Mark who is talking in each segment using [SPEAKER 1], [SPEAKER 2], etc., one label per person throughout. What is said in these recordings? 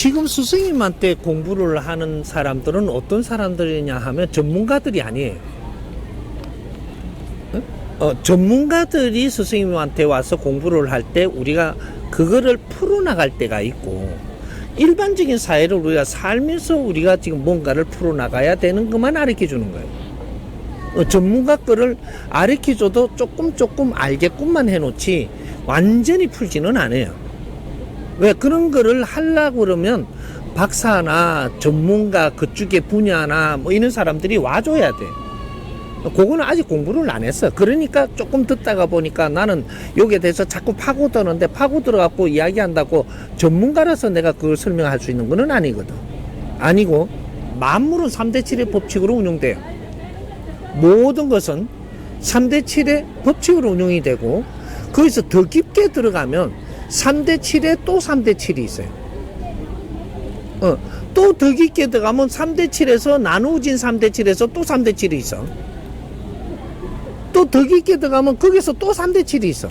[SPEAKER 1] 지금 스승님한테 공부를 하는 사람들은 어떤 사람들이냐 하면 전문가들이 아니에요. 전문가들이 스승님한테 와서 공부를 할 때 우리가 그거를 풀어나갈 때가 있고, 일반적인 사회를 우리가 살면서 우리가 지금 뭔가를 풀어나가야 되는 것만 가르쳐 주는 거예요. 전문가 거를 가르쳐 줘도 조금 알게끔만 해놓지 완전히 풀지는 않아요. 왜 그런 거를 하려고 그러면 박사나 전문가 그쪽의 분야나 뭐 이런 사람들이 와줘야 돼. 그거는 아직 공부를 안 했어. 그러니까 조금 듣다가 보니까 나는 여기에 대해서 자꾸 파고드는데 파고들어갖고 이야기한다고 전문가라서 내가 그걸 설명할 수 있는 건 아니거든. 아니고 만물은 3대7의 법칙으로 운영돼요. 모든 것은 3대7의 법칙으로 운영이 되고, 거기서 더 깊게 들어가면 3대7에 또 3대7이 있어요. 또 더 깊게 들어가면 3대7에서 나누어진 3대7에서 또 3대7이 있어. 또 더 깊게 들어가면 거기서 또 3대7이 있어.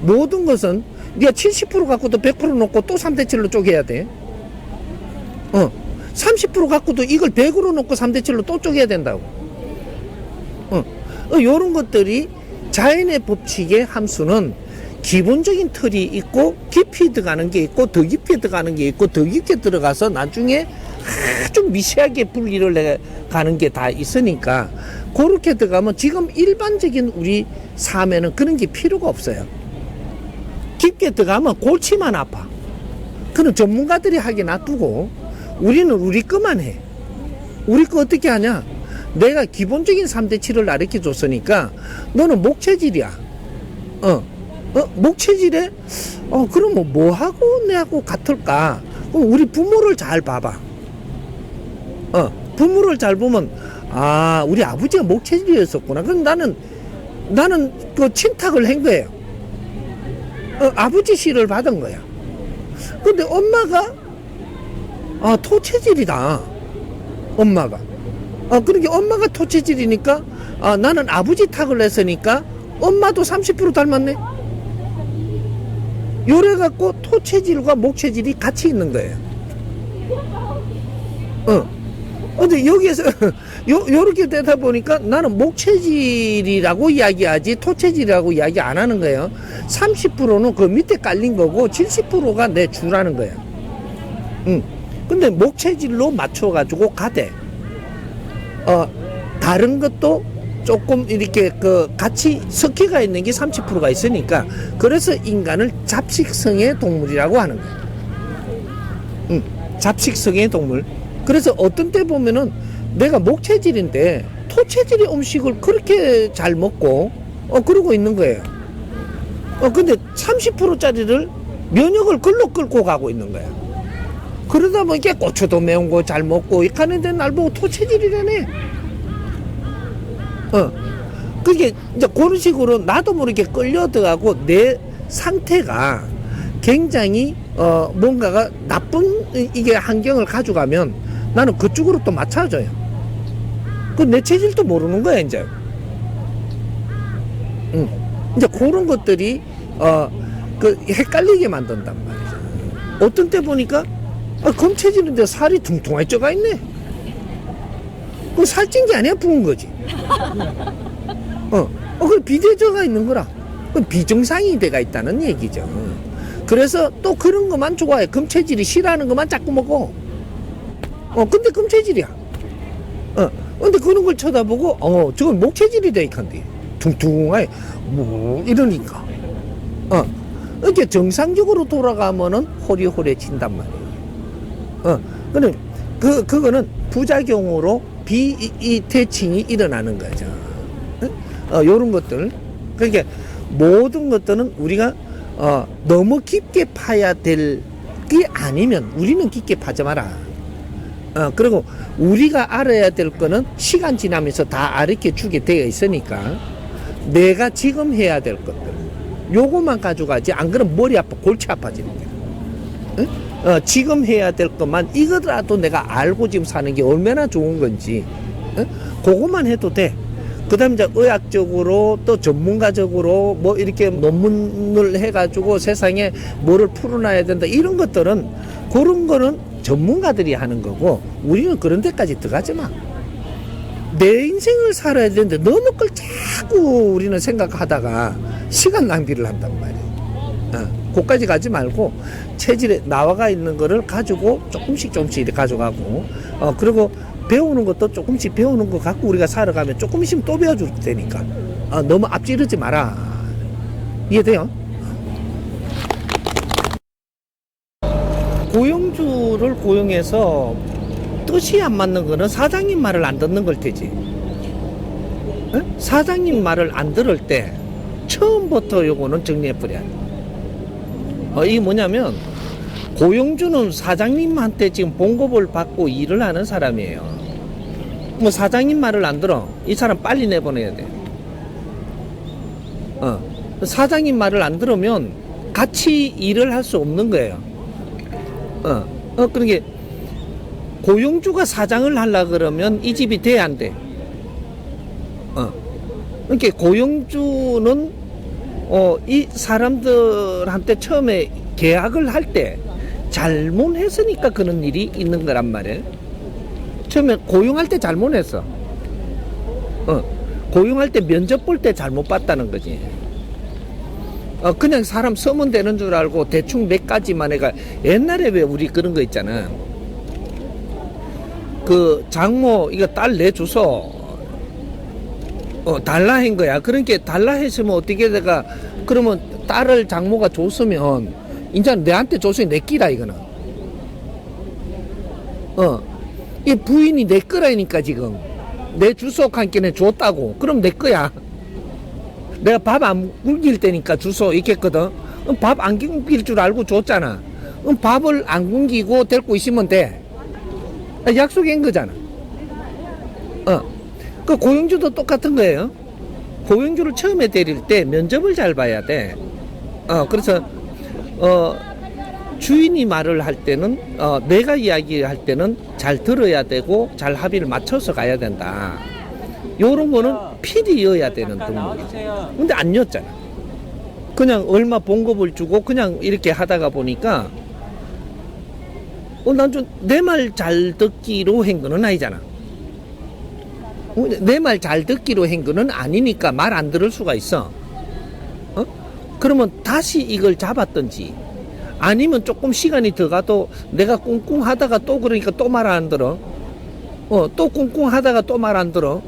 [SPEAKER 1] 모든 것은 네가 70% 갖고도 100% 놓고 또 3대7로 쪼개야 돼. 30% 갖고도 이걸 100으로 놓고 3대7로 또 쪼개야 된다고. 요런 것들이 자연의 법칙의 함수는 기본적인 틀이 있고, 깊이 들어가는 게 있고, 더 깊이 들어가는 게 있고, 더 깊게 들어가서 나중에 아주 미세하게 분리를 가는 게 다 있으니까, 그렇게 들어가면 지금 일반적인 우리 삶에는 그런 게 필요가 없어요. 깊게 들어가면 골치만 아파. 그는 전문가들이 하게 놔두고 우리는 우리 거만 해. 우리 거 어떻게 하냐? 내가 기본적인 3대7을 가르쳐 줬으니까 너는 목체질이야. 목체질에 그럼 뭐 하고 내하고 같을까? 그럼 우리 부모를 잘 봐봐. 부모를 잘 보면 우리 아버지가 목체질이었었구나. 그럼 나는 그 친탁을 한 거예요. 아버지 씨를 받은 거야. 근데 엄마가 토체질이다. 엄마가. 그러니까 엄마가 토체질이니까 나는 아버지 탁을 했으니까 엄마도 30% 닮았네. 요래 갖고 토체질과 목체질이 같이 있는 거예요. 근데 여기에서 요렇게 되다 보니까 나는 목체질이라고 이야기하지 토체질이라고 이야기 안 하는 거예요. 30%는 그 밑에 깔린 거고 70%가 내 주라는 거야. 근데 목체질로 맞춰가지고 가대. 다른 것도 조금 이렇게 같이 섞여가 있는 게 30%가 있으니까, 그래서 인간을 잡식성의 동물이라고 하는 거야. 잡식성의 동물. 그래서 어떤 때 보면은 내가 목체질인데 토체질의 음식을 그렇게 잘 먹고 그러고 있는 거예요. 근데 30%짜리를 면역을 글로 끌고 가고 있는 거야. 그러다 보니까 고추도 매운 거 잘 먹고 이렇게 하는데 날 보고 토체질이라네. 그게 이제 그런 식으로 나도 모르게 끌려들어가고 내 상태가 굉장히 뭔가가 나쁜 이게 환경을 가져가면 나는 그쪽으로 또 맞춰져요. 그 내 체질도 모르는 거야 이제. 이제 그런 것들이 헷갈리게 만든단 말이죠. 어떤 때 보니까 검체질인데 살이 퉁퉁하게 쪄가 있네. 그 살찐 게 아니야, 부은 거지. 그 비대저가 있는 거라. 그 비정상이 돼가 있다는 얘기죠. 그래서 또 그런 것만 좋아해. 금체질이 싫어하는 것만 자꾸 먹어. 근데 금체질이야. 근데 그런 걸 쳐다보고, 저건 목체질이 돼 있건데. 퉁퉁하게, 이러니까. 이렇게 정상적으로 돌아가면은 호리호리해진단 말이에요. 그는, 그거는 부작용으로 비대칭이 일어나는 거죠. 요런 것들. 그러니까 모든 것들은 우리가 너무 깊게 파야 될 게 아니면 우리는 깊게 파지 마라. 그리고 우리가 알아야 될 거는 시간 지나면서 다 알게 주게 되어 있으니까 내가 지금 해야 될 것들 요것만 가져가지, 안 그러면 머리 아파 골치 아파지는 거야. 지금 해야 될 것만 이거라도 내가 알고 지금 사는 게 얼마나 좋은 건지 그것만 해도 돼. 그다음 이제 의학적으로 또 전문가적으로 뭐 이렇게 논문을 해가지고 세상에 뭐를 풀어놔야 된다 이런 것들은 그런 거는 전문가들이 하는 거고 우리는 그런 데까지 들어가지 마. 내 인생을 살아야 되는데 너무 걸 자꾸 우리는 생각하다가 시간 낭비를 한단 말이야. 그까지 가지 말고 체질에 나와가 있는 거를 가지고 조금씩 이렇게 가져가고 그리고 배우는 것도 조금씩 배우는 거 갖고 우리가 살아가면 조금 있으면 또 배워줄 테니까 너무 앞지르지 마라. 이해돼요? 고용주를 고용해서 뜻이 안 맞는 거는 사장님 말을 안 듣는 걸 테지. 사장님 말을 안 들을 때 처음부터 요거는 정리해버려야 돼. 이게 뭐냐면 고용주는 사장님한테 지금 봉급을 받고 일을 하는 사람이에요. 뭐 사장님 말을 안 들어 이 사람 빨리 내보내야 돼. 사장님 말을 안 들으면 같이 일을 할 수 없는 거예요. 그러니까 고용주가 사장을 하려 그러면 이 집이 돼 안 돼? 그러니까 고용주는 이 사람들한테 처음에 계약을 할 때 잘못했으니까 그런 일이 있는 거란 말이에요. 처음에 고용할 때 잘못했어. 고용할 때 면접 볼 때 잘못 봤다는 거지. 그냥 사람 쓰면 되는 줄 알고 대충 몇 가지만 해가 옛날에 왜 우리 그런 거 있잖아. 그 장모 이거 딸 내줘서 달라 한 거야. 그러니까 달라 했으면 어떻게 돼가 그러면 딸을 장모가 줬으면 이제 내한테 줬으니 내 끼라 이거는. 이 부인이 내 거라니까 지금 내 주소 한끼는 줬다고. 그럼 내 거야. 내가 밥 안 굶길 때니까 주소 있겠거든. 밥 안 굶길 줄 알고 줬잖아. 밥을 안 굶기고 데리고 있으면 돼. 약속한 거잖아. 그 고용주도 똑같은 거예요. 고용주를 처음에 데릴 때 면접을 잘 봐야 돼. 그래서 주인이 말을 할 때는 내가 이야기할 때는 잘 들어야 되고 잘 합의를 맞춰서 가야 된다. 요런 거는 필히여야 되는 등록이야. 근데 안 였잖아. 그냥 얼마 봉급을 주고 그냥 이렇게 하다가 보니까 난 좀 내 말 잘 듣기로 한 거는 아니잖아. 내 말 잘 듣기로 한 거는 아니니까 말 안 들을 수가 있어. 그러면 다시 이걸 잡았든지 아니면 조금 시간이 더 가도 내가 꿍꿍 하다가 또 그러니까 또 말 안 들어. 또 꿍꿍 하다가 또 말 안 들어.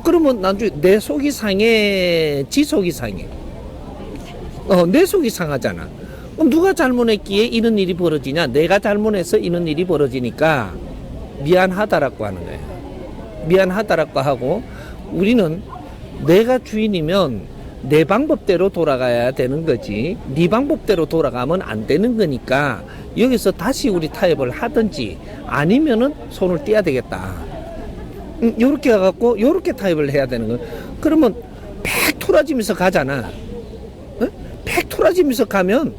[SPEAKER 1] 그러면 나중에 내 속이 상해, 지 속이 상해. 내 속이 상하잖아. 그럼 누가 잘못했기에 이런 일이 벌어지냐? 내가 잘못해서 이런 일이 벌어지니까 미안하다라고 하는 거예요. 미안하다라고 하고 우리는 내가 주인이면 내 방법대로 돌아가야 되는 거지 네 방법대로 돌아가면 안 되는 거니까 여기서 다시 우리 타협을 하든지 아니면은 손을 떼야 되겠다. 요렇게 가갖고 요렇게 타협을 해야 되는 거. 그러면 팩 토라지면서 가잖아. 팩 토라지면서 가면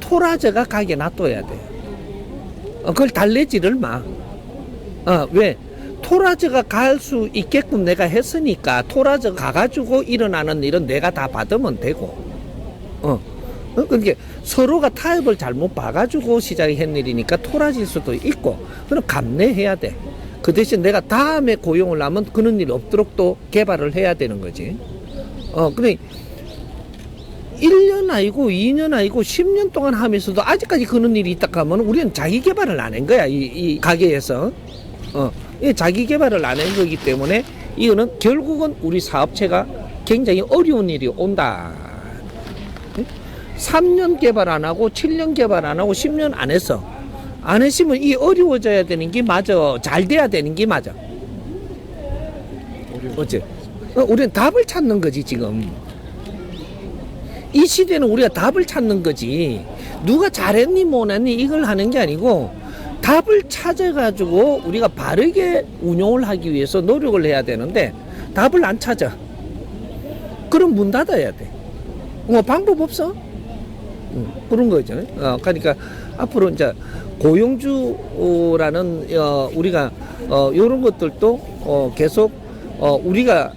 [SPEAKER 1] 토라져가 가게 놔둬야 돼. 그걸 달래지를 마. 왜? 토라져가 갈 수 있게끔 내가 했으니까 토라져 가가지고 일어나는 일은 내가 다 받으면 되고. 그러니까 서로가 타협을 잘못 봐가지고 시작한 일이니까 토라질 수도 있고, 그럼 감내해야 돼. 그 대신 내가 다음에 고용을 하면 그런 일 없도록 또 개발을 해야 되는 거지. 근데 1년 아니고 2년 아니고 10년 동안 하면서도 아직까지 그런 일이 있다 하면 우리는 자기 개발을 안 한 거야. 이 가게에서. 이 자기 개발을 안 한 거기 때문에 이거는 결국은 우리 사업체가 굉장히 어려운 일이 온다. 3년 개발 안 하고 7년 개발 안 하고 10년 안 했어. 안 했으면 이 어려워져야 되는 게 맞아. 잘 돼야 되는 게 맞아. 어째? 우리는 답을 찾는 거지 지금. 이 시대는 우리가 답을 찾는 거지. 누가 잘했니 못했니 이걸 하는 게 아니고 답을 찾아가지고 우리가 바르게 운용을 하기 위해서 노력을 해야 되는데 답을 안 찾아. 그럼 문 닫아야 돼. 방법 없어? 그런 거죠. 그러니까 앞으로 이제 고용주라는 우리가 이런 것들도 계속 우리가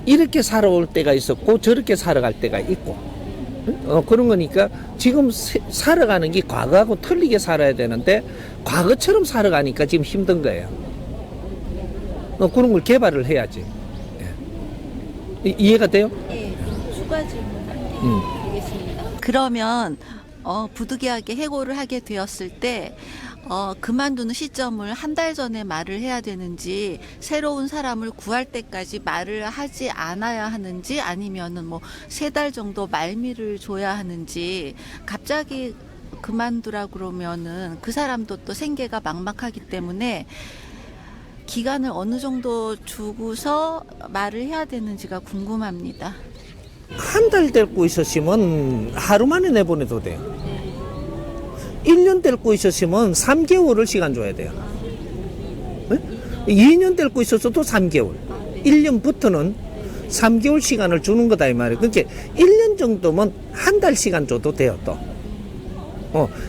[SPEAKER 1] 이렇게 살아올 때가 있었고 저렇게 살아갈 때가 있고 그런 거니까 지금 살아가는 게 과거하고 틀리게 살아야 되는데 과거처럼 살아가니까 지금 힘든 거예요. 그런 걸 개발을 해야지. 이해가 돼요?
[SPEAKER 2] 예, 추가 질문 드리겠습니다. 그러면 부득이하게 해고를 하게 되었을 때 그만두는 시점을 한 달 전에 말을 해야 되는지 새로운 사람을 구할 때까지 말을 하지 않아야 하는지 아니면은 뭐 3달 정도 말미를 줘야 하는지 갑자기 그만두라 그러면은 그 사람도 또 생계가 막막하기 때문에 기간을 어느 정도 두고서 말을 해야 되는지가 궁금합니다.
[SPEAKER 1] 한 달 데리고 있었으면 하루 만에 내보내도 돼요. 1년 데리고 있었으면 3개월을 시간 줘야 돼요. 네? 2년 데리고 있었어도 3개월. 1년부터는 3개월 시간을 주는 거다 이 말이에요. 그러니까 1년 정도면 한 달 시간 줘도 돼요 또.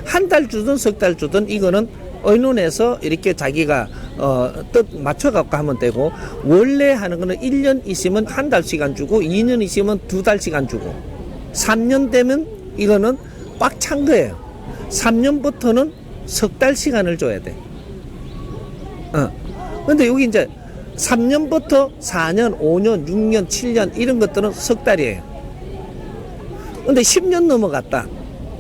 [SPEAKER 1] 한 달 주든 석 달 주든 이거는 의논해서 이렇게 자기가 뜻 맞춰갖고 하면 되고, 원래 하는 거는 1년 있으면 한 달 시간 주고 2년 있으면 2달 시간 주고 3년 되면 이거는 꽉 찬 거예요. 3년부터는 석 달 시간을 줘야 돼. 근데 여기 이제 3년부터 4년, 5년, 6년, 7년 이런 것들은 석 달이에요. 근데 10년 넘어갔다.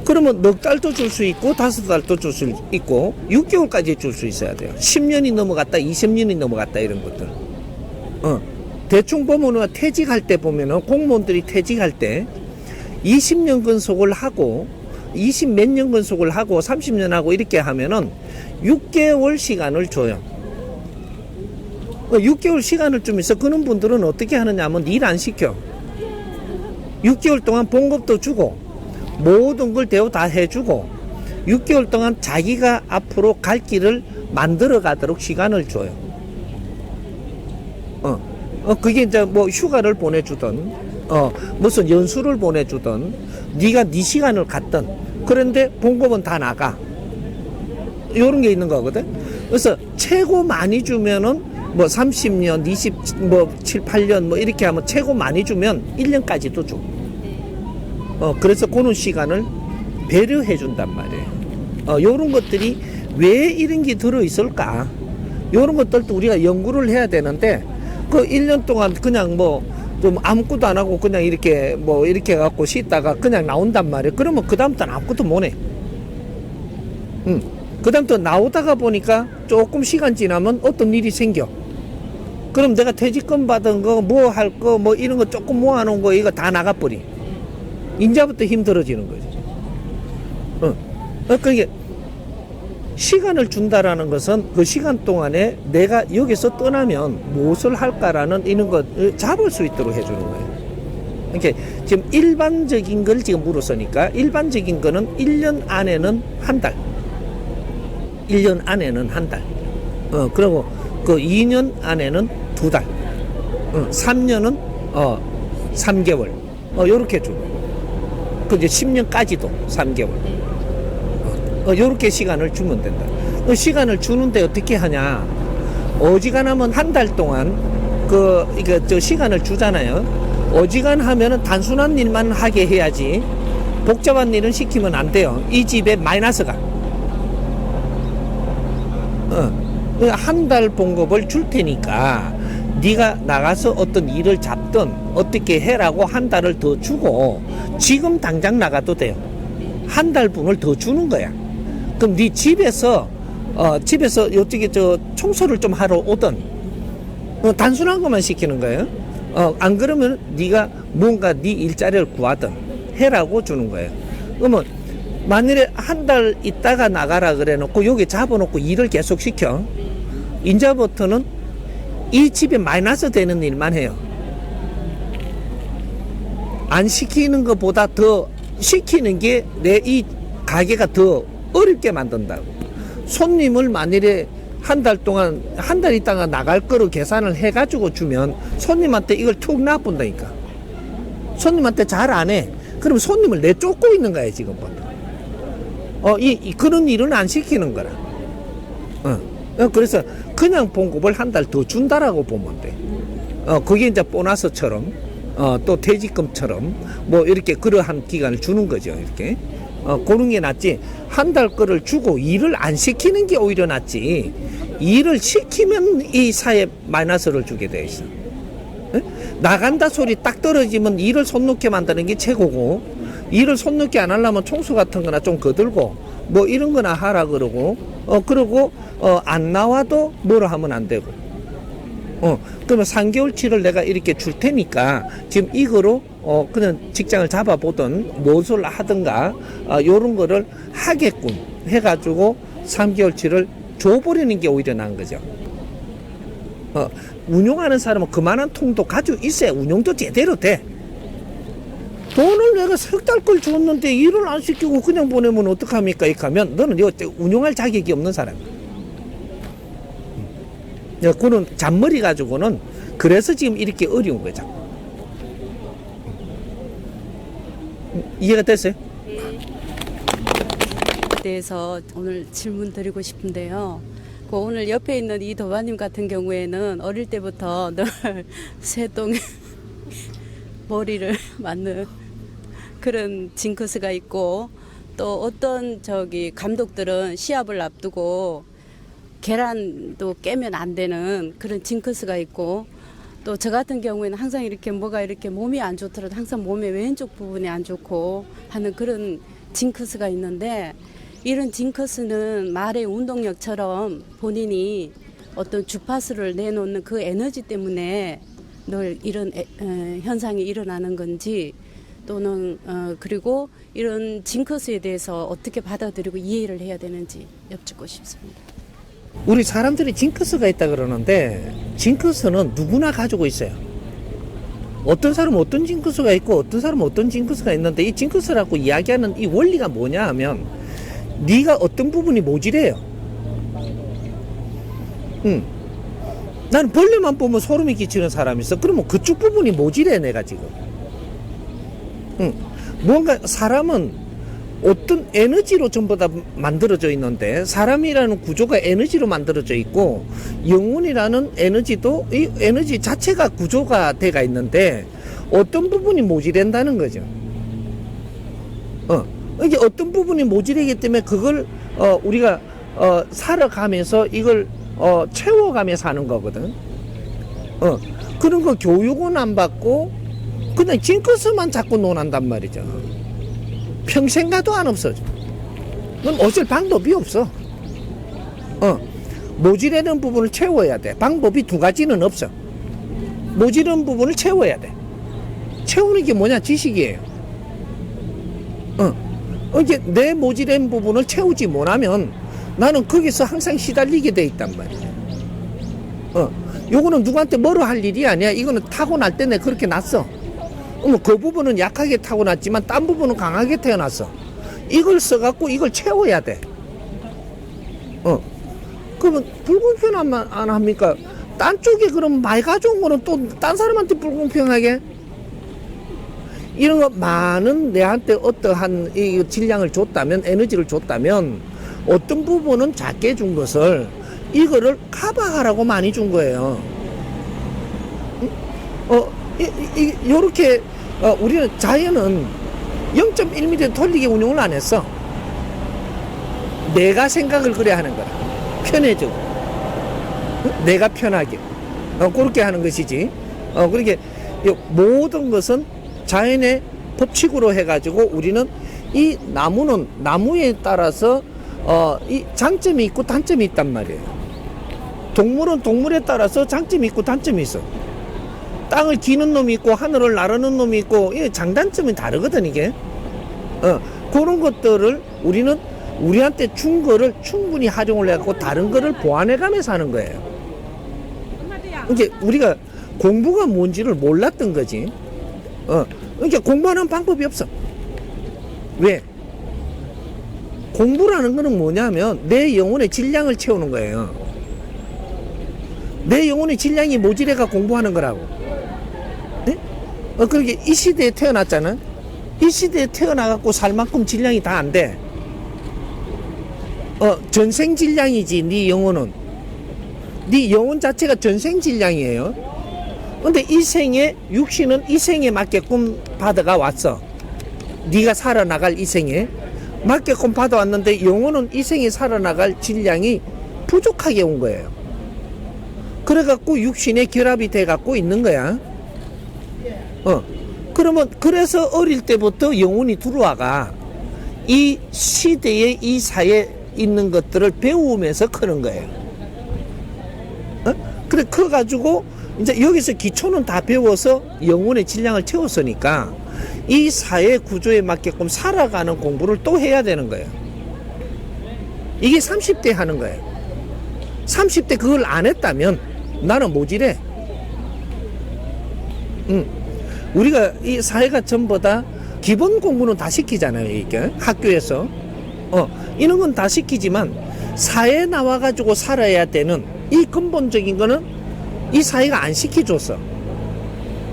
[SPEAKER 1] 그러면 넉 달도 줄 수 있고 5달도 줄 수 있고 6개월까지 줄 수 있어야 돼요. 10년이 넘어갔다, 20년이 넘어갔다 이런 것들. 대충 보면은 퇴직할 때 보면은 공무원들이 퇴직할 때 20년 근속을 하고 20 몇 년 근속을 하고 30년 하고 이렇게 하면은 6개월 시간을 줘요. 6개월 시간을 주면서 그런 분들은 어떻게 하느냐 하면 일 안 시켜. 6개월 동안 봉급도 주고 모든 걸 대우 다 해주고 6개월 동안 자기가 앞으로 갈 길을 만들어 가도록 시간을 줘요. 그게 이제 뭐 휴가를 보내주든 무슨 연수를 보내주든 네가 네 시간을 갖든, 그런데 봉급은 다 나가. 요런 게 있는 거거든. 그래서 최고 많이 주면은 뭐 30년, 7, 8년 뭐 이렇게 하면 최고 많이 주면 1년까지도 줘. 그래서 그런 시간을 배려해 준단 말이에요. 요런 것들이 왜 이런 게 들어있을까? 요런 것들도 우리가 연구를 해야 되는데, 그 1년 동안 그냥 뭐 좀 아무것도 안 하고 그냥 이렇게 뭐 이렇게 갖고 쉬다가 그냥 나온단 말이에요. 그러면 그다음부터는 아무것도 못 해. 그다음부터 나오다가 보니까 조금 시간 지나면 어떤 일이 생겨. 그럼 내가 퇴직금 받은 거 뭐 할 거 뭐 이런 거 조금 모아놓은 거 이거 다 나가버리. 인자부터 힘들어지는 거지. 그게 시간을 준다라는 것은 그 시간 동안에 내가 여기서 떠나면 무엇을 할까라는 이런 것 잡을 수 있도록 해주는 거예요. 그러니까 지금 일반적인 걸 지금 물었으니까 일반적인 거는 1년 안에는 한 달. 1년 안에는 한 달. 그리고 그 2년 안에는 2달. 3년은 3개월. 요렇게 주고. 그 이제 10년까지도 3개월. 요렇게 시간을 주면 된다. 그 시간을 주는데 어떻게 하냐? 어지간하면 한 달 동안 저 시간을 주잖아요. 어지간하면은 단순한 일만 하게 해야지 복잡한 일은 시키면 안 돼요. 이 집에 마이너스가. 한 달 봉급을 줄 테니까 네가 나가서 어떤 일을 잡든 어떻게 해라고 한 달을 더 주고 지금 당장 나가도 돼요. 한 달 분을 더 주는 거야. 그럼 네 집에서 어떻게 청소를 좀 하러 오든 단순한 것만 시키는 거예요. 안 그러면 네가 뭔가 네 일자리를 구하든 해라고 주는 거예요. 그러면 만일에 한 달 있다가 나가라 그래 놓고 여기 잡아놓고 일을 계속 시켜. 이제부터는 이 집에 마이너스 되는 일만 해요. 안 시키는 것보다 더 시키는 게 내 이 가게가 더 어렵게 만든다고. 손님을 만일에 한 달 동안 한 달 있다가 나갈 거로 계산을 해가지고 주면 손님한테 이걸 툭 놔본다니까. 손님한테 잘 안 해. 그럼 손님을 내쫓고 있는 거야 지금부터. 그런 일은 안 시키는 거라. 그래서 그냥 봉급을 한 달 더 준다라고 보면 돼. 그게 이제 보너스처럼, 또 퇴직금처럼, 뭐, 이렇게 그러한 기간을 주는 거죠, 이렇게. 그런 게 낫지. 한 달 거를 주고 일을 안 시키는 게 오히려 낫지. 일을 시키면 이 사회에 마이너스를 주게 돼 있어. 에? 나간다 소리 딱 떨어지면 일을 손 놓게 만드는 게 최고고, 일을 손 놓게 안 하려면 총수 같은 거나 좀 거들고, 뭐 이런 거나 하라 그러고, 그러고, 안 나와도 뭐라 하면 안 되고. 그러면 3개월치를 내가 이렇게 줄 테니까 지금 이거로 그냥 직장을 잡아보든 무엇을 하든가 요런 거를 하게끔 해가지고 3개월치를 줘버리는 게 오히려 나은 거죠. 운용하는 사람은 그만한 통도 가지고 있어야 운용도 제대로 돼. 돈을 내가 석 달 걸 줬는데 일을 안 시키고 그냥 보내면 어떡합니까? 이렇게 하면 너는 이거 운용할 자격이 없는 사람. 그런 잔머리 가지고는 그래서 지금 이렇게 어려운 거죠. 이해가 됐어요?
[SPEAKER 3] 대해서 오늘 질문 드리고 싶은데요. 오늘 옆에 있는 이 도마님 같은 경우에는 어릴 때부터 늘 새똥에 머리를 맞는 그런 징크스가 있고, 또 어떤 감독들은 시합을 앞두고 계란도 깨면 안 되는 그런 징크스가 있고, 또 저 같은 경우에는 항상 이렇게 뭐가 이렇게 몸이 안 좋더라도 항상 몸의 왼쪽 부분이 안 좋고 하는 그런 징크스가 있는데, 이런 징크스는 말의 운동력처럼 본인이 어떤 주파수를 내놓는 그 에너지 때문에 늘 이런 현상이 일어나는 건지, 또는 그리고 이런 징크스에 대해서 어떻게 받아들이고 이해를 해야 되는지 여쭙고 싶습니다.
[SPEAKER 1] 우리 사람들이 징크스가 있다 그러는데 징크스는 누구나 가지고 있어요. 어떤 사람은 어떤 징크스가 있고 어떤 사람은 어떤 징크스가 있는데, 이 징크스라고 이야기하는 이 원리가 뭐냐 하면 네가 어떤 부분이 모질해요. 나는 벌레만 보면 소름이 끼치는 사람이 있어. 그러면 그쪽 부분이 모질해 내가 지금. 뭔가 사람은 어떤 에너지로 전부 다 만들어져 있는데, 사람이라는 구조가 에너지로 만들어져 있고 영혼이라는 에너지도 이 에너지 자체가 구조가 돼가 있는데 어떤 부분이 모질한다는 거죠. 이게 어떤 부분이 모질하기 때문에 그걸 우리가 살아가면서 이걸 채워가면서 하는 거거든. 그런 거 교육은 안 받고 그냥 징크스만 자꾸 논한단 말이죠. 평생 가도 안 없어져. 그럼 어쩔 방법이 없어. 모질하는 부분을 채워야 돼. 방법이 두 가지는 없어. 모질한 부분을 채워야 돼. 채우는 게 뭐냐? 지식이에요. 이제 내 모질한 부분을 채우지 못하면 나는 거기서 항상 시달리게 돼 있단 말이야. 요거는 누구한테 뭐로 할 일이 아니야. 이거는 타고날 때 내 그렇게 났어. 그 부분은 약하게 타고났지만 딴 부분은 강하게 태어났어. 이걸 써갖고 이걸 채워야 돼. 그러면 불공평 안 합니까? 딴 쪽에 그럼 많이 가져온 거는 또 딴 사람한테 불공평하게? 이런 거 많은 내한테 어떠한 이 질량을 줬다면, 에너지를 줬다면 어떤 부분은 작게 준 것을 이거를 커버하라고 많이 준 거예요. 요렇게 우리는 자연은 0.1mm 돌리게 운용을 안 했어. 내가 생각을 그래 하는 거라. 편해지고 내가 편하게 그렇게 하는 것이지. 그렇게 모든 것은 자연의 법칙으로 해가지고 우리는 이 나무는 나무에 따라서 이 장점이 있고 단점이 있단 말이에요. 동물은 동물에 따라서 장점이 있고 단점이 있어. 땅을 기는 놈이 있고 하늘을 나르는 놈이 있고, 이 장단점이 다르거든 이게. 그런 것들을 우리는 우리한테 준 거를 충분히 활용을 해갖고 다른 거를 보완해가면서 하는 거예요. 이게 우리가 공부가 뭔지를 몰랐던 거지. 그러니까 공부하는 방법이 없어. 왜? 공부라는 거는 뭐냐면 내 영혼의 질량을 채우는 거예요. 내 영혼의 질량이 모질해가 공부하는 거라고. 네? 그렇게 이 시대에 태어났잖아. 이 시대에 태어나갖고 살 만큼 질량이 다 안 돼. 전생 질량이지. 네 영혼은, 네 영혼 자체가 전생 질량이에요. 근데 이 생에 육신은 이 생에 맞게끔 받아가 왔어. 네가 살아나갈 이 생에 맞게끔 받아왔는데 영혼은 이 생에 살아나갈 질량이 부족하게 온 거예요. 그래갖고 육신에 결합이 돼갖고 있는 거야. 그러면 그래서 어릴 때부터 영혼이 들어와가 이 시대에 이 사회에 있는 것들을 배우면서 크는 거예요. 그래 커가지고 이제 여기서 기초는 다 배워서 영혼의 질량을 채웠으니까 이 사회 구조에 맞게끔 살아가는 공부를 또 해야 되는 거예요. 이게 30대 하는 거예요. 30대 그걸 안 했다면 나는 모질해. 우리가 이 사회가 전부 다 기본 공부는 다 시키잖아요. 이게 학교에서 이런 건 다 시키지만 사회에 나와가지고 살아야 되는 이 근본적인 거는 이 사회가 안 시켜줬어.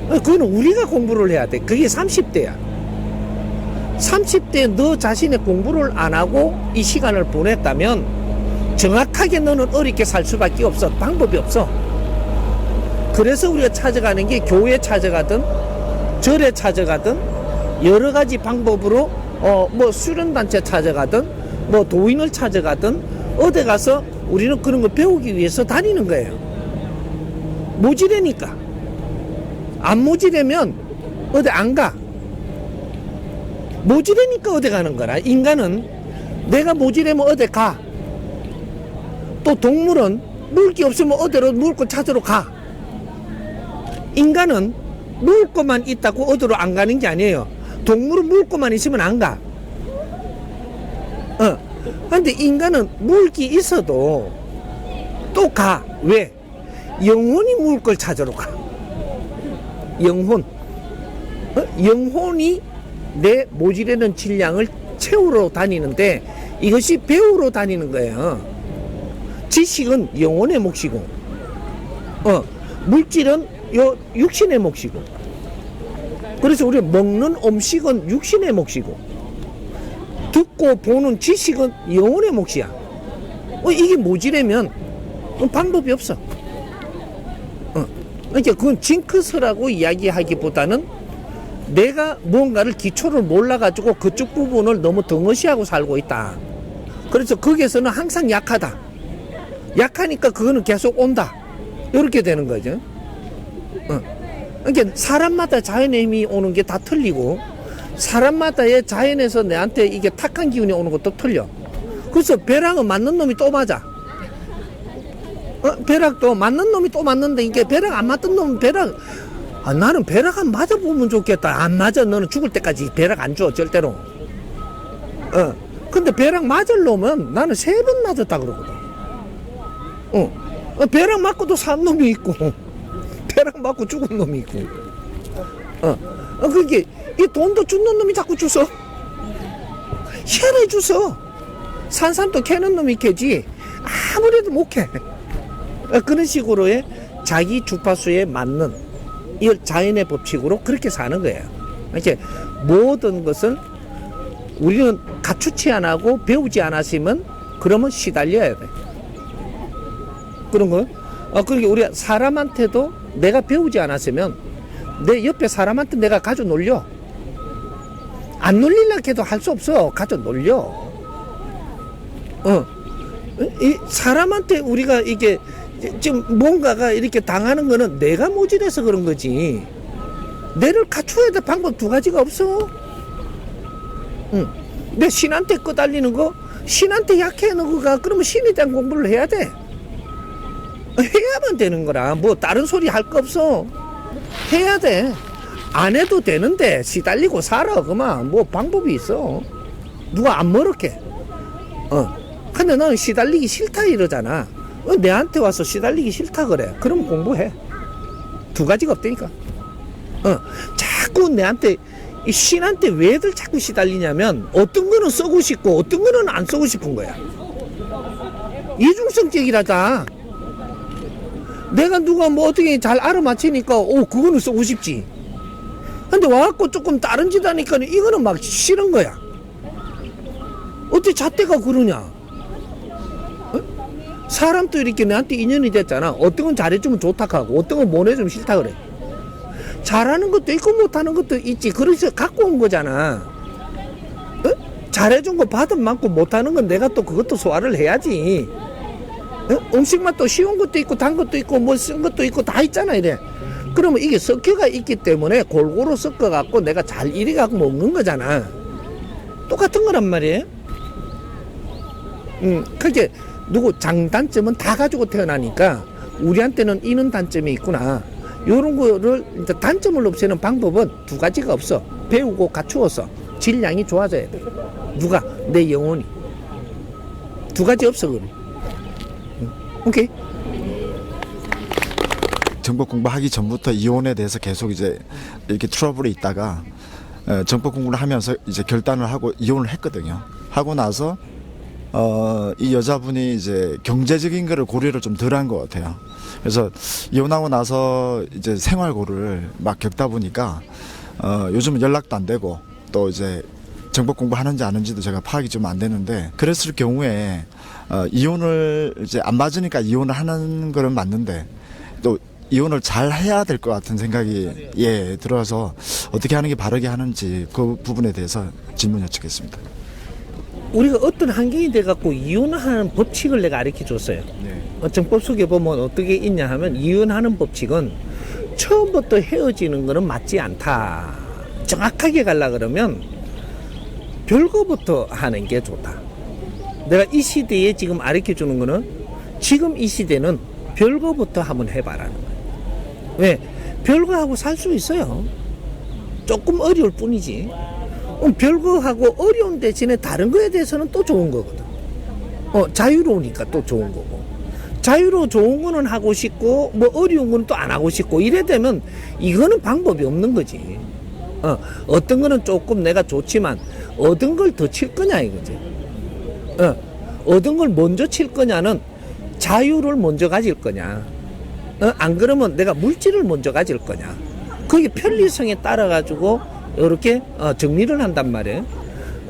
[SPEAKER 1] 그거는 우리가 공부를 해야 돼. 그게 30대야. 30대에 너 자신의 공부를 안 하고 이 시간을 보냈다면 정확하게 너는 어렵게 살 수밖에 없어. 방법이 없어. 그래서 우리가 찾아가는 게 교회 찾아가든 절에 찾아가든 여러 가지 방법으로 뭐 수련단체 찾아가든 뭐 도인을 찾아가든 어디 가서 우리는 그런 거 배우기 위해서 다니는 거예요. 모지래니까. 안 모지래면 어디 안 가. 모지래니까 어디 가는 거라. 인간은 내가 모지래면 어디 가. 또 동물은 먹을 게 없으면 어디로 먹을 거 찾으러 가. 인간은 먹을 것만 있다고 어디로 안 가는 게 아니에요. 동물은 먹을 것만 있으면 안 가. 근데 인간은 먹을 게 있어도 또 가. 왜? 영혼이 먹을 걸 찾으러 가. 영혼. 영혼이 내 모질에는 질량을 채우러 다니는데 이것이 배우러 다니는 거예요. 지식은 영혼의 몫이고, 물질은 요 육신의 몫이고. 그래서 우리 먹는 음식은 육신의 몫이고, 듣고 보는 지식은 영혼의 몫이야. 이게 모질하면 방법이 없어. 그러니까 그건 징크스라고 이야기하기보다는 내가 뭔가를 기초를 몰라가지고 그쪽 부분을 너무 덩어시하고 살고 있다. 그래서 거기에서는 항상 약하다. 약하니까 그거는 계속 온다. 이렇게 되는 거죠. 그러니까 사람마다 자연의 힘이 오는 게 다 틀리고 사람마다의 자연에서 내한테 이게 탁한 기운이 오는 것도 틀려. 그래서 벼락은 맞는 놈이 또 맞아. 벼락도 맞는 놈이 또 맞는데 이게 벼락 안 맞던 놈은 벼락 나는 벼락 안 맞아보면 좋겠다. 안 맞아. 너는 죽을 때까지 벼락 안 줘. 절대로. 근데 벼락 맞을 놈은 나는 3번 맞았다 그러거든. 벼락 맞고도 산 놈이 있고 벼락 맞고 죽은 놈이 있고. 그게 이 돈도 주는 놈이 자꾸 주서. 희한해 주서. 산 사람도 캐는 놈이 캐지 아무래도 못 캐. 그런 식으로의 자기 주파수에 맞는 이 자연의 법칙으로 그렇게 사는 거예요. 이렇게 모든 것을 우리는 갖추지 안 하고 배우지 않았으면 그러면 시달려야 돼. 그런 거. 그러니까 우리가 사람한테도 내가 배우지 않았으면 내 옆에 사람한테 내가 가져 놀려. 안 놀리려고 해도 할 수 없어. 가져 놀려. 이 사람한테 우리가 이게 지금 뭔가가 이렇게 당하는 거는 내가 모질해서 그런 거지. 내를 갖춰야 될 방법 2가지가 없어. 내 신한테 끄달리는 거, 신한테 약해하는 거가 그러면 신에 대한 공부를 해야 돼. 해야만 되는 거라. 뭐 다른 소리 할 거 없어. 해야 돼. 안 해도 되는데 시달리고 살아. 그만 뭐 방법이 있어. 누가 안 멀었게. 근데 나는 시달리기 싫다 이러잖아. 내한테 와서 시달리기 싫다 그래. 그럼 공부해. 2가지가 없다니까. 자꾸 내한테 이 신한테 왜들 자꾸 시달리냐면 어떤 거는 쓰고 싶고 어떤 거는 안 쓰고 싶은 거야. 이중성격이라다. 내가 누가 뭐 어떻게 잘 알아맞히니까 그거는 쓰고 싶지. 근데 와갖고 조금 다른 짓 하니까 이거는 막 싫은 거야. 어떻게 잣대가 그러냐. 사람도 이렇게 내한테 인연이 됐잖아. 어떤 건 잘해주면 좋다 하고 어떤 건 못 해주면 싫다 그래. 잘하는 것도 있고 못하는 것도 있지. 그래서 갖고 온 거잖아. 어? 잘해준 거 받은 만큼 못하는 건 내가 또 그것도 소화를 해야지. 어? 음식 맛도 쉬운 것도 있고 단 것도 있고 뭐 쓴 것도 있고 다 있잖아 이래. 그러면 이게 섞여가 있기 때문에 골고루 섞어갖고 내가 잘 이래갖고 먹는 거잖아. 똑같은 거란 말이에요. 그게 누구 장단점은 다 가지고 태어나니까 우리한테는 이런 단점이 있구나. 요런 거를 단점을 없애는 방법은 두 가지가 없어. 배우고 갖추어서 질량이 좋아져야 돼. 누가? 내 영혼이. 두 가지 없어 그럼. 오케이.
[SPEAKER 4] 정법 공부하기 전부터 이혼에 대해서 계속 이제 이렇게 트러블이 있다가 정법 공부를 하면서 이제 결단을 하고 이혼을 했거든요. 하고 나서 이 여자분이 이제 경제적인 거를 고려를 좀 덜 한 것 같아요. 그래서 이혼하고 나서 이제 생활고를 막 겪다 보니까 요즘은 연락도 안 되고 또 이제 정법 공부하는지 안 하는지도 제가 파악이 좀 안 되는데 그랬을 경우에 이혼을 이제 안 맞으니까 이혼을 하는 거는 맞는데 또 이혼을 잘 해야 될 것 같은 생각이 들어서 어떻게 하는 게 바르게 하는지 그 부분에 대해서 질문 여쭙겠습니다.
[SPEAKER 1] 우리가 어떤 환경이 돼갖고 이혼하는 법칙을 내가 가르쳐 줬어요. 정법 속에 보면 어떻게 있냐 하면 이혼하는 법칙은 처음부터 헤어지는 거는 맞지 않다. 정확하게 가려 그러면 별거부터 하는 게 좋다. 내가 이 시대에 지금 가르쳐 주는 거는 지금 이 시대는 별거부터 한번 해봐라는 거예요. 왜? 별거하고 살 수 있어요. 조금 어려울 뿐이지. 별거하고 어려운 대신에 다른 거에 대해서는 또 좋은 거거든. 자유로우니까 또 좋은 거고. 자유로워 좋은 거는 하고 싶고 뭐 어려운 거는 또 안 하고 싶고 이래 되면 이거는 방법이 없는 거지. 어떤 거는 조금 내가 좋지만 얻은 걸 더 칠 거냐 이거지. 얻은 걸 먼저 칠 거냐는 자유를 먼저 가질 거냐. 안 그러면 내가 물질을 먼저 가질 거냐. 그게 편리성에 따라 가지고 이렇게 정리를 한단 말이에요.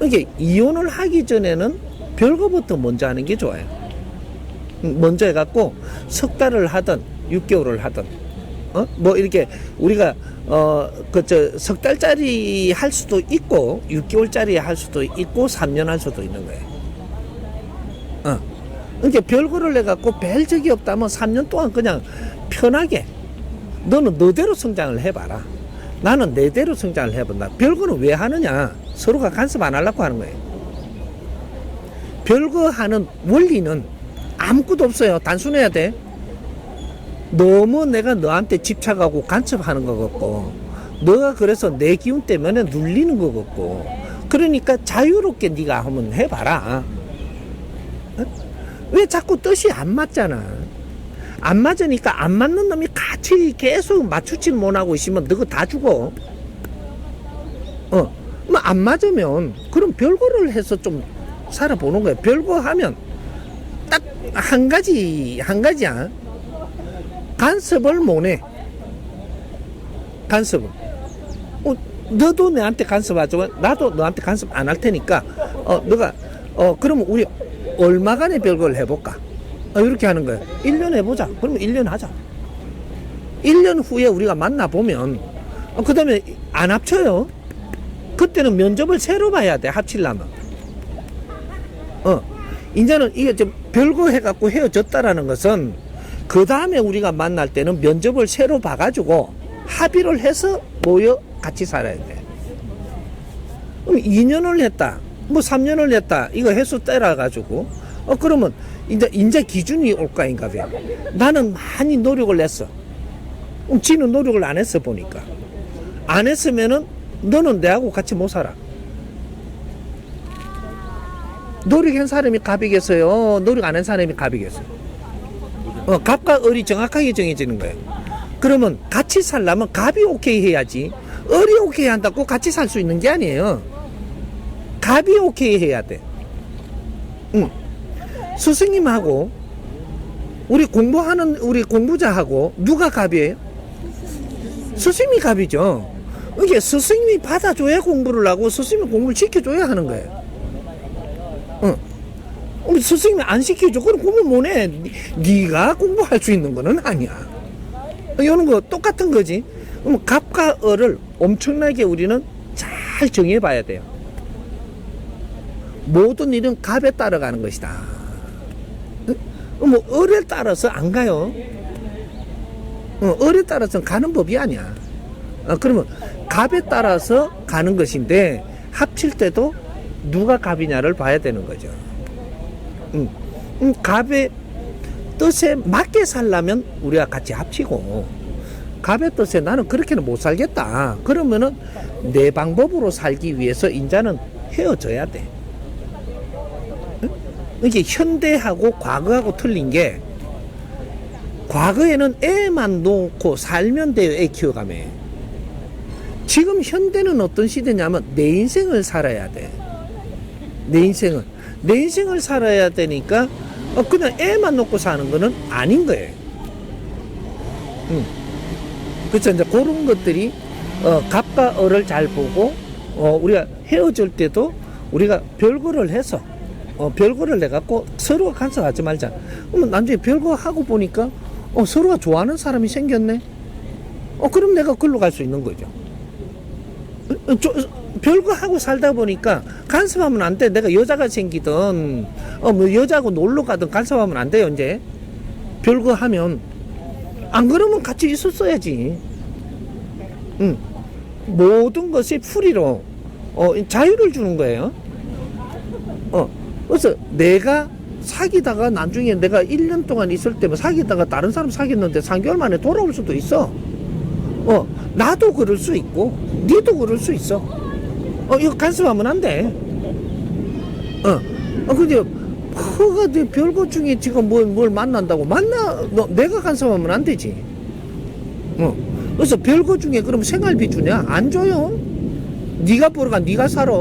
[SPEAKER 1] 이게 이혼을 하기 전에는 별거부터 먼저 하는 게 좋아요. 먼저 해갖고 석 달을 하든 6개월을 하든 뭐 이렇게 우리가 석 달짜리 할 수도 있고 6개월짜리 할 수도 있고 3년 할 수도 있는 거예요. 그러니까 별거를 해갖고 별 적이 없다면 3년 동안 그냥 편하게 너는 너대로 성장을 해봐라. 나는 내대로 성장을 해본다. 별거는 왜 하느냐? 서로가 간섭 안 하려고 하는 거예요. 별거 하는 원리는 아무것도 없어요. 단순해야 돼. 너무 내가 너한테 집착하고 간섭하는 것 같고 너가 그래서 내 기운 때문에 눌리는 것 같고 그러니까 자유롭게 네가 한번 해봐라. 왜 자꾸 뜻이 안 맞잖아. 안 맞으니까 안 맞는 놈이 같이 계속 맞추지를 못하고 있으면 너가 다 죽어. 뭐 안 맞으면 그럼 별거를 해서 좀 살아보는 거야. 별거 하면 딱 한 가지야. 간섭을 못해. 간섭을. 너도 내한테 간섭하지만 나도 너한테 간섭 안 할 테니까 너가 그러면 우리 얼마간의 별거를 해볼까? 이렇게 하는 거야. 1년 해보자. 그러면 1년 하자. 1년 후에 우리가 만나보면 그 다음에 안 합쳐요. 그때는 면접을 새로 봐야 돼. 합치려면. 이제는 이게 좀 별거 해갖고 헤어졌다라는 것은 그 다음에 우리가 만날 때는 면접을 새로 봐가지고 합의를 해서 모여 같이 살아야 돼. 그럼 2년을 했다. 뭐 3년을 했다. 이거 해수 때려가지고 그러면 이제 기준이 올 거 아닌가 봐요. 나는 많이 노력을 했어. 지는 노력을 안 했어 보니까. 안 했으면은 너는 내하고 같이 못 살아. 노력한 사람이 갑이겠어요? 노력 안 한 사람이 갑이겠어요? 갑과 을이 정확하게 정해지는 거예요. 그러면 같이 살려면 갑이 오케이 해야지 을이 오케이 한다고 같이 살 수 있는 게 아니에요. 갑이 오케이 해야 돼. 스승님하고 우리 공부하는 우리 공부자하고 누가 갑이에요? 스승님이 갑이죠. 이게 스승님이 받아줘야 공부를 하고 스승님이 공부를 시켜줘야 하는 거예요. 스승님이 안 시켜줘. 그럼 공부 못해. 네가 공부할 수 있는 거는 아니야. 이런 거 똑같은 거지. 그럼 갑과 을을 엄청나게 우리는 잘 정해봐야 돼요. 모든 일은 갑에 따라가는 것이다. 뭐 을에 따라서 안 가요. 을에 따라서는 가는 법이 아니야. 그러면 갑에 따라서 가는 것인데 합칠 때도 누가 갑이냐를 봐야 되는 거죠. 갑의 뜻에 맞게 살려면 우리가 같이 합치고, 갑의 뜻에 나는 그렇게는 못 살겠다 그러면은 내 방법으로 살기 위해서 인자는 헤어져야 돼. 이게 현대하고 과거하고 틀린 게, 과거에는 애만 놓고 살면 돼요. 애 키워가며. 지금 현대는 어떤 시대냐면 내 인생을 살아야 돼. 내 인생을 살아야 되니까 그냥 애만 놓고 사는 거는 아닌 거예요. 그렇죠. 이제 그런 것들이 갑과 을을 잘 보고 우리가 헤어질 때도 우리가 별거를 해서 별거를 내갖고 서로가 간섭하지 말자. 그러면 나중에 별거 하고 보니까 서로가 좋아하는 사람이 생겼네. 그럼 내가 글로 갈 수 있는 거죠. 별거 하고 살다 보니까 간섭하면 안 돼. 내가 여자가 생기든 뭐 여자하고 놀러 가든 간섭하면 안 돼요. 이제 별거 하면 안 그러면 같이 있었어야지. 모든 것이 풀이로 자유를 주는 거예요. 그래서 내가 사귀다가 나중에 내가 1년 동안 있을 때면 사귀다가 다른 사람 사귀었는데 3개월 만에 돌아올 수도 있어. 나도 그럴 수 있고 니도 그럴 수 있어. 이거 간섭하면 안 돼. 근데 허가 내 별거 중에 지금 뭘 만난다고 내가 간섭하면 안 되지. 그래서 별거 중에 그럼 생활비 주냐? 안 줘요. 네가 벌어가 네가 살아.